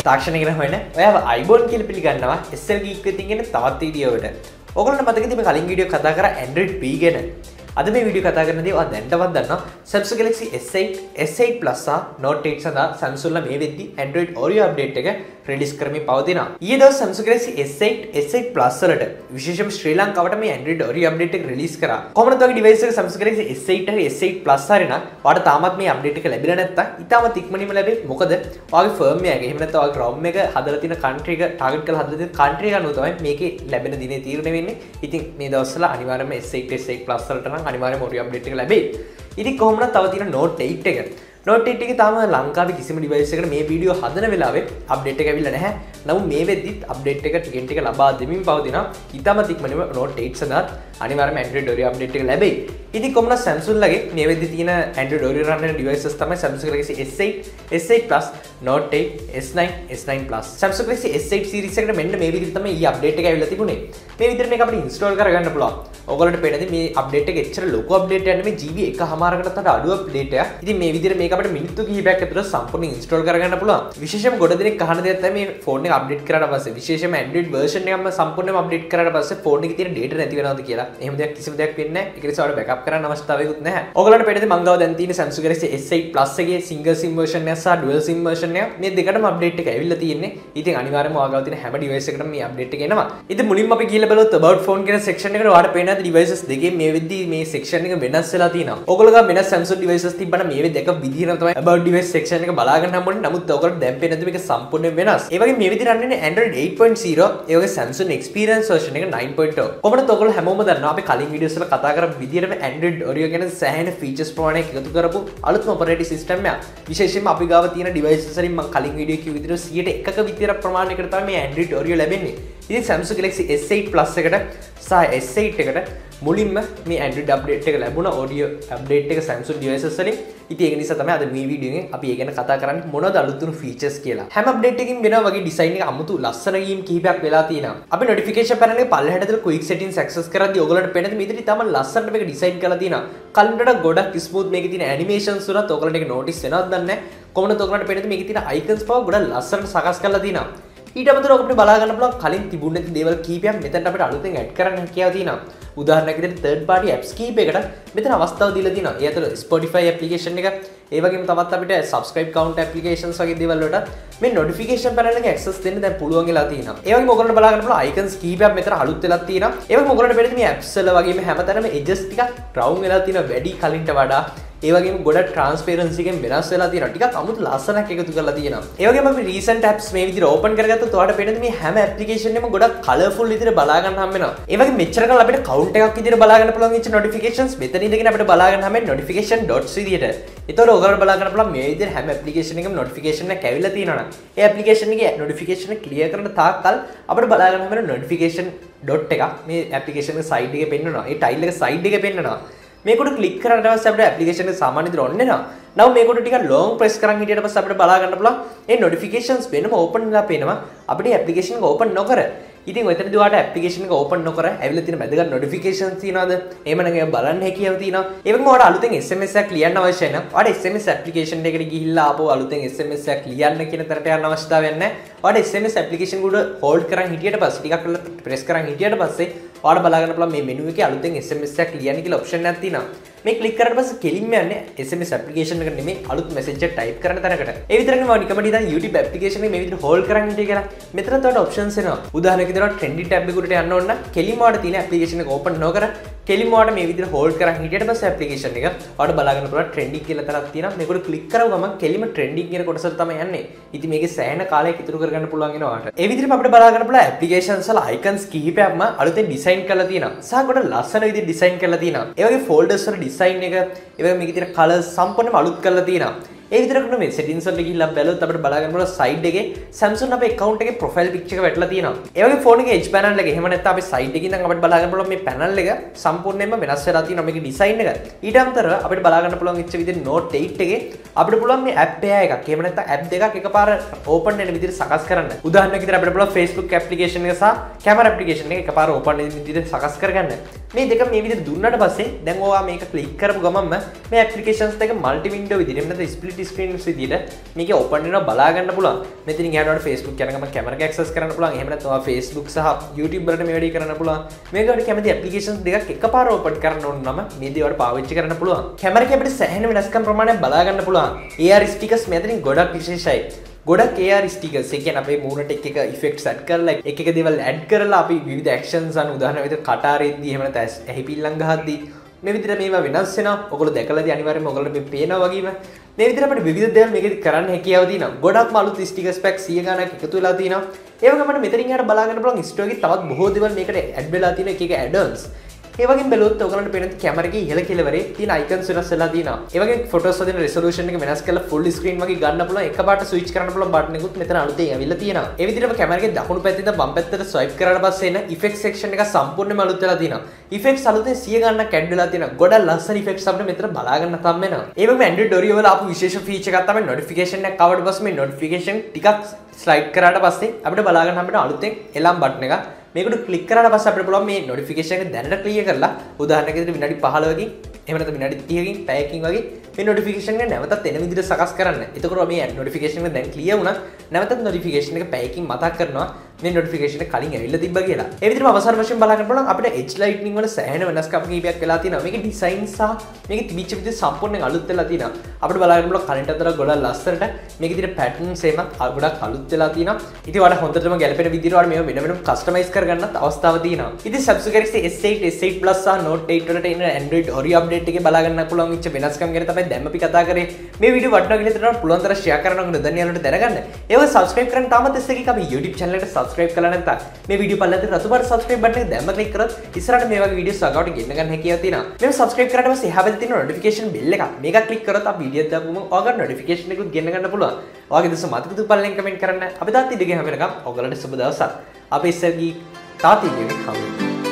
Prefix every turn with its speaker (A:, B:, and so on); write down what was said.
A: තාක්ෂණය ගැන හොයන ඔයාව iPhone කියලා පිළිගන්නවා SL GEEK එකකින් එන තවත් වීඩියෝ එකට. ඔයගොල්ලන්ට මතකද මේ කලින් වීඩියෝ කතා කරා Android P ගැන. අද මේ වීඩියෝ කතා කරන දේ ඔයා දැන්ටවත් දන්නවා Samsung Galaxy S8, S8 Plus සහ Note 8 සඳහා Samsung මේ වෙද්දි Android Oreo update එක රිලීස් කරමින් පවතිනවා. ඊයේ දවස් Samsung Galaxy S8, S8 Plus වලට විශේෂයෙන්ම ශ්‍රී ලංකාවට මේ Android Oreo update එක රිලීස් කරා. කොහොමද ඔයගේ device එක Samsung Galaxy S8 හරි S8 Plus හරි නම් ඔයාලට තාමත් මේ update එක ලැබිලා නැත්නම් ඉතාමත් ඉක්මනින්ම ලැබෙයි. මොකද ඔයාගේ firmware එක එහෙම නැත්නම් ඔයාගේ ROM එක හදලා තියෙන country එක target කරලා හදලා තියෙන country එක අනුව තමයි මේකේ ලැබෙන දිනේ තීරණය වෙන්නේ. ඉතින් මේ දවස්වල අනිවාර්යයෙන්ම S8, S8 Plus වලට නම් අනිවාර්යයෙන්ම Oreo update එක ලැබෙයි. ඉතින් කොහොමද තව තියෙන Note 8 එක. Note 8 එකේ තාම ලංකාවේ කිසිම device එකකට මේ වීඩියෝ හදන වෙලාවේ update එක ඇවිල්ලා නැහැ. නමුත් මේ වෙද්දිත් update එක ටිකෙන් ටික ලබා දෙමින් පවතිනවා. ඉතාමත් ඉක්මනින්ම Note 8 සඳහා අනිවාර්යයෙන්ම Android Oreo update එක ලැබෙයි. ඉතින් කොහොමද Samsung ලගේ මේ වෙද්දි තියෙන Android Oreo run වෙන devices තමයි Samsung Galaxy S8, S8 Plus, Note 8, S9, S9 Plus. Samsung Galaxy S8 series එකට මෙන්න මේ විදිහට තමයි ඊ update එක ඇවිල්ලා තිබුණේ. මේ විදිහට මේක අපිට install කරගන්න පුළුවන්. ඔයගොල්ලන්ට පේනදී මේ update එක එච්චර ලොකු update එකක් නෙමෙයි GB 1.5කටත් වඩා අඩු update එකක්. ඉතින් මේ විදිහට මේක අපිට මිනිත්තු කිහිපයක් ඇතුළත සම්පූර්ණයෙන් install කරගන්න පුළුවන්. විශේෂයෙන්ම ගොඩ දෙනෙක් අහන දෙයක් තමයි මේ phone එක update කරාට පස්සේ විශේෂයෙන්ම Android version එකම සම්පූර්ණයෙන්ම update කරාට පස්සේ phone එකේ තියෙන data නැති වෙනවද කියලා. එහෙම දෙයක් කිසිම දෙයක් වෙන්නේ නැහැ. ඒක නිසා ඔයාලට backup කරන්න අවශ්‍යතාවයකුත් නැහැ. ඔයගොල්ලන්ට පේනදී මං ගාව දැන් තියෙන Samsung Galaxy S8 Plus එකේ single sim version එක සහ dual sim version එක මේ දෙකටම update එක ඇවිල්ලා තියෙන්නේ. ඉතින් අනිවාර්යයෙන්ම ඔයා ගාව තියෙන හැම device එකකටම මේ update එක එනවා. ඉතින් මුලින්ම අපි ගිහලා බලුවොත් about phone කියන section එකට ඔයාලට පේනවා devices දෙකේ මේ වෙද්දි මේ section එක වෙනස් වෙලා තියෙනවා. ඔයගොල්ලෝ ගාව වෙනස් Samsung devices තිබ්බනම් මේ වෙද්දි එක විදිහට තමයි about device section එක බලා ගන්න හම්බුනේ. නමුත් ඔයගොල්ලෝ දැන් පේනද මේක සම්පූර්ණයෙන් වෙනස්. ඒ වගේ මේ විදිහට රන් වෙන්නේ Android 8.0 ඒ වගේ Samsung experience version එක 9.0. කොහොමද ඔයගොල්ලෝ හැමෝම දන්නවා අපි කලින් videos වල කතා කරපු විදිහටම Android Oreo ගැන සෑහෙන features ප්‍රමාණයක් එකතු කරපු අලුත්ම operating system එකක්. විශේෂයෙන්ම අපි ගාව තියෙන devices වලින් මම කලින් video කිව්ව විදිහට 101ක විතර ප්‍රමාණයකට තමයි මේ Android Oreo ලැබෙන්නේ. ඉතින් Samsung Galaxy S8 Plus එකට සහ S8 එකට මුලින්ම මේ Android update එක ලැබුණා Oreo update එක Samsung devices වලින්. ඉතින් ඒක නිසා තමයි අද මේ වීඩියෝ එකෙන් අපි ඒ ගැන කතා කරන්නේ මොනවද අලුත්ුණු features කියලා. හැම update එකකින් වෙනවා වගේ design එක අමුතු ලස්සන ගීම් කිහිපයක් වෙලා තියෙනවා. අපි notification panel එකේ පල්ලෙහාට දාලා quick settings access කරද්දී ඔයගොල්ලන්ට පේනද මේ විදිහට තමයි ලස්සනට මේක design කරලා තියෙනවා. කලින්ට ගොඩක් smooth මේකේ තියෙන animations උනත් ඔයගොල්ලන්ට ඒක notice වෙනවද දන්නේ නැහැ. කොහොමද ඔයගොල්ලන්ට පේනද මේකේ තියෙන icons පව ගොඩක් ලස්සනට සකස් කරලා තියෙනවා. ඊට අමතරව අපිට බලා ගන්න පුළුවන් කලින් තිබුණ නැති දේවල් කීපයක් මෙතනට අපිට අලුතෙන් ඇඩ් කරන්න හැකියාව තියෙනවා. උදාහරණයක් විදිහට third party apps කීපයකට මෙතන අවස්ථාව දීලා තියෙනවා. ඒ අතර Spotify application එක, ඒ වගේම තවත් අපිට subscribe count applications වගේ දේවල් වලට මේ notification panel එකේ access දෙන්න දැන් පුළුවන් වෙලා තියෙනවා. ඒ වගේම ඔයගොල්ලන්ට බලා ගන්න පුළුවන් icons කීපයක් මෙතන අලුත් වෙලා තියෙනවා. ඒ වගේම ඔයගොල්ලන්ට පේන්නේ මේ apps වල වගේම හැමතැනම edges ටිකක් brown වෙලා තියෙනවා වැඩි කලින්ට වඩා. ඒ වගේම ගොඩක් transparency එකෙන් වෙනස් වෙලා තියෙනවා. ටිකක් අමුතු ලස්සනක් එකතු කරලා තියෙනවා. ඒ වගේම අපි recent apps මේ විදිහට open කරගත්තොත් ඔයාලට පේන්නේ මේ හැම application එකම ගොඩක් colourful විදිහට බලා ගන්න හම්බ වෙනවා. ඒ වගේම මෙච්චර කල් අපිට count එකක් විදිහට බලා ගන්න පුළුවන් වෙච්ච notifications මෙතන ඉඳගෙන අපිට බලා ගන්න හැම notification dots විදිහට. ඒතකොට ඔයගොල්ලෝ බලා ගන්න පුළුවන් මේ විදිහට හැම application එකකම notification එකක් ඇවිල්ලා තියෙනවා නම් ඒ application එකේ notification එක clear කරන තාක්කල් අපිට බලා ගන්න හැම notification dot එකක් මේ application එකේ side එකේ පෙන්නනවා. ඒ tile එක side එකේ පෙන්නනවා. මේකට ක්ලික් කරලා ඊට පස්සේ අපිට ඇප්ලිකේෂන් එක සාමාන්‍ය විදිහට ඔන් වෙනවා. නමුත් මේකට ටිකක් ලොං ප්‍රෙස් කරන් හිටියට පස්සේ අපිට බලා ගන්න පුළුවන් ඒ නොටිෆිකේෂන්ස් වෙනම ඕපන් වෙලා පේනවා. අපිට ඇප්ලිකේෂන් එක ඕපන් නොකර. ඉතින් ඔයතනදී ඔයාලට ඇප්ලිකේෂන් එක ඕපන් නොකර ඇවිල්ලා තියෙන වැදගත් නොටිෆිකේෂන්ස් තියනවාද? එහෙම නම් ඒක බලන්න හැකියාව තියෙනවා. ඒ වගේම ඔයාලට අලුතෙන් SMS එකක් ලියන්න අවශ්‍යයි නම් ඔයාලට SMS ඇප්ලිකේෂන් එකට ගිහිල්ලා ආපහු අලුතෙන් SMS එකක් ලියන්න කියන තරට යන්න අවශ්‍යතාවයක් නැහැ. ඔයාලට SMS ඇප්ලිකේෂන් උඩ හෝල්ඩ් කරන් හිටියට පස්සේ ටිකක් වෙලා ප්‍රෙස් කරන් හිටියට පස්සේ ඔයාලට බලා ගන්න පුළුවන් මේ මෙනු එකේ අලුතෙන් SMS එකක් ලියන්න කියලා ඔප්ෂන් එකක් තියෙනවා. මේ ක්ලික් කරලා පස්සේ කෙලින්ම යන්නේ SMS ඇප්ලිකේෂන් එකට නෙමෙයි අලුත් මැසේජ් එක ටයිප් කරන තැනකට. ඒ විතරක් නෙමෙයි නිකම්ම ඉතින් YouTube ඇප්ලිකේෂන් එක මේ විදිහට හෝල්ඩ් කරන් හිටිය කියලා. මෙතන තවත් ඔප්ෂන්ස් එනවා. උදාහරණයක් විදිහට trendy tab එකට යන්න ඕන නම් කෙලින්ම ඔයාලට තියෙන ඇප්ලිකේෂන් එක ඕපන් නොකර කෙලින්ම ඔයාලට මේ විදිහට හෝල්ඩ් කරන් හිටියට පස්සේ ඇප්ලිකේෂන් එක ඔයාලට බලා ගන්න පුළුවන් trendy කියලා තරක් තියෙනවා. මේකට ක්ලික් කරව ගමන් කෙලින්ම trendy කියන කොටසට තමයි යන්නේ. ඉතින් මේකේ සෑහෙන කාලයක් ඉතුරු කරගන්න පුළුවන් වෙනවා ඔයාලට. ඒ විදිහටම අපිට බලා ගන්න පුළුවන් ඇප්ලිකේෂන්ස් වල icons කිහිපයක්ම අලුතෙන් ඩිසයින් කරලා තියෙනවා. සහ ගොඩ ලස්සන විදිහට ඩිසයින් කරලා තියෙනවා. ඒ වගේ folders වල ඩිසයින් එක ඒ වගේ මේකේ තියෙන කලර්ස් සම්පූර්ණයෙන්ම අලුත් කරලා තියෙනවා. ඒ විතරක් නෙමෙයි settings වලට ගිහිල්ලා බැලුවොත් අපිට බලා ගන්න පුළුවන් side එකේ Samsung අපේ account එකේ profile picture එක වැටලා තියෙනවා. ඒ වගේ phone එකේ edge panel එක එහෙම නැත්නම් අපේ side එකේ ඉඳන් අපිට බලා ගන්න පුළුවන් මේ panel එක සම්පූර්ණයෙන්ම වෙනස් වෙලා තියෙනවා මේකේ design එක. ඊට අමතරව අපිට බලා ගන්න පුළුවන් ඉච්ච විදිහට Note 8 එකේ අපිට පුළුවන් මේ app pair එකක් එහෙම නැත්නම් app දෙකක් එකපාර open වෙන විදිහට සකස් කරන්න. උදාහරණයක් විදිහට අපිට පුළුවන් Facebook application එක සහ camera application එක එකපාර open වෙන විදිහට සකස් කරගන්න. මේ දෙක මේ විදිහට දුන්නාට පස්සේ දැන් ඔයා මේක click කරපු ගමන්ම මේ applications දෙක multi window විදිහට එහෙම නැත්නම් split accessibility screens විදිහට මේක open වෙනවා බලා ගන්න පුළුවන්. මෙතනින් එහාට ඔයාලට Facebook යන ගමන් camera එක access කරන්න පුළුවන්. එහෙම නැත්නම් ඔයා Facebook සහ YouTube වලට මේ වැඩේ කරන්න පුළුවන්. මේකට කැමති applications දෙකක් එකපාර open කරන්න ඕන නම් මේ දේ ඔයාලට පාවිච්චි කරන්න පුළුවන්. camera එකේ අපිට සෑහෙන වෙනස්කම් ප්‍රමාණයක් බලා ගන්න පුළුවන්. AR stickers මෙතනින් ගොඩක් විශේෂයි. ගොඩක් AR stickers ඒ කියන්නේ අපේ මූණට එක effects add කරලා එක දේවල් add කරලා අපි විවිධ actions අනු උදාහරණ විදිහට කට ආරෙද්දී එහෙම නැත්නම් ඇහි පිල්ලම් ගහද්දී මේ විදිහට මේවා වෙනස් වෙනවා. ඔයගොල්ලෝ දැකලාදී අනිවාර්යයෙන්ම ඔයගොල්ලෝ මේ පේනවා වගේම මේ විදිහට අපිට විවිධ දේවල් මේකෙදි කරන්න හැකියාව තියෙනවා. ගොඩක්ම අලුත් stickers pack 100 ගණනක් එකතු වෙලා තියෙනවා. ඒ වගේම අපිට මෙතනින් එහාට බලා ගන්න පුළුවන් store එකේ තවත් බොහෝ දේවල් මේකට add වෙලා තියෙන එක add-ons. ඒ වගේම බැලුවොත් ඔයගලන්ට පේන කැමරා එකේ ඉහළ කෙළවරේ තියෙන icons වෙනස් වෙලා තියෙනවා. ඒ වගේම photos වලින් resolution එක වෙනස් කරලා full screen වගේ ගන්න පුළුවන් එකපාරට switch කරන්න පුළුවන් බටන් එකකුත් මෙතන අලුතෙන් ඇවිල්ලා තියෙනවා. ඒ විදිහටම කැමරා එකේ දකුණු පැත්තේ ඉඳන් වම් පැත්තට swipe කරාට පස්සේ එන effects section එක සම්පූර්ණයෙන්ම අලුත් වෙලා තියෙනවා. effects අලුතෙන් 100 ගණනක් add වෙලා තියෙනවා. ගොඩක් ලස්සන effects අපිට මෙතන බලා ගන්න තම් වෙනවා. ඒ වගේම Android Oreo වල ආපු විශේෂ feature එකක් තමයි notification එකක් ආවට පස්සේ මේ notification ටිකක් slide කරාට පස්සේ අපිට බලා ගන්න හම්බෙන අලුතෙන් එලම් බටන් එකක්. මේකට ක්ලික් කරාට පස්සේ අපිට පුළුවන් මේ notification එක දැනට clear කරලා උදාහරණයක් විදිහට විනාඩි 15කින් එහෙම නැත්නම් විනාඩි 30කින් පැයකින් වගේ මේ notification එක නැවතත් එන විදිහට සකස් කරන්න. එතකොට මේ notification එක දැන් clear වුණා. නැවතත් notification එක පැයකින් මතක් කරනවා මේ notification එක කලින් ඇවිල්ලා තිබ්බා කියලා. ඒ විදිහටම අවසාන වශයෙන් බලා ගන්න පුළුවන් අපිට edge lightning වල සෑහෙන වෙනස්කම් කීපයක් වෙලා තියෙනවා. මේකේ design සහ මේකේ තිබිච්ච විදිහ සම්පූර්ණයෙන් අලුත් වෙලා තියෙනවා. අපිට බලා ගන්න පුළුවන් කලින්ට අතර ගොඩක් ලස්සනට මේකේ තියෙන patterns එමත් ගොඩක් අලුත් වෙලා තියෙනවා. ඉතින් ඔයාලා හොඳටම ගැලපෙන විදිහට ඔයාලා මේව වෙන වෙනම customize කරගන්නත් අවස්ථාවක් තියෙනවා. ඉතින් Samsung Galaxy S8, S8 Plus සහ Note 8 වලට එන Android Oreo update එකේ බලා ගන්න පුළුවන් විච්ච වෙනස්කම් ගැන තමයි දැන් අපි කතා කරේ. මේ වීඩියෝ වටිනවා කියලා හිතනවා පුළුවන් තරම් share කරන්න ඕන දන්නේ දැනගන්න. ඒව subscribe කරන්න තාමත් S8 අපි YouTube channel එකට subscribe කරලා නැත්නම් මේ වීඩියෝ පල්ලෙන් රතු පාට subscribe button එක දැම්ම click කරොත් ඉස්සරහට මේ වගේ වීඩියෝස් අගාවට ගෙන්න ගන්න හැකියාව තියෙනවා. මේක subscribe කරාට පස්සේ එහා පැත්තේ තියෙන notification bell එක මේක click කරොත් අපි වීඩියෝ දාපුවම ඔයාලට notification එකකුත් ගෙන්න ගන්න පුළුවන්. ඔයාගේ දවස මතක තුපල්ලෙන් comment කරන්න. අපි තාත් ඉඳගෙන හැමෙනකම් ඔයගලන්ට සුබ දවසක්. අපි ඉස්සර ගීක් තාත් ඉඳගෙන හම්බෙමු.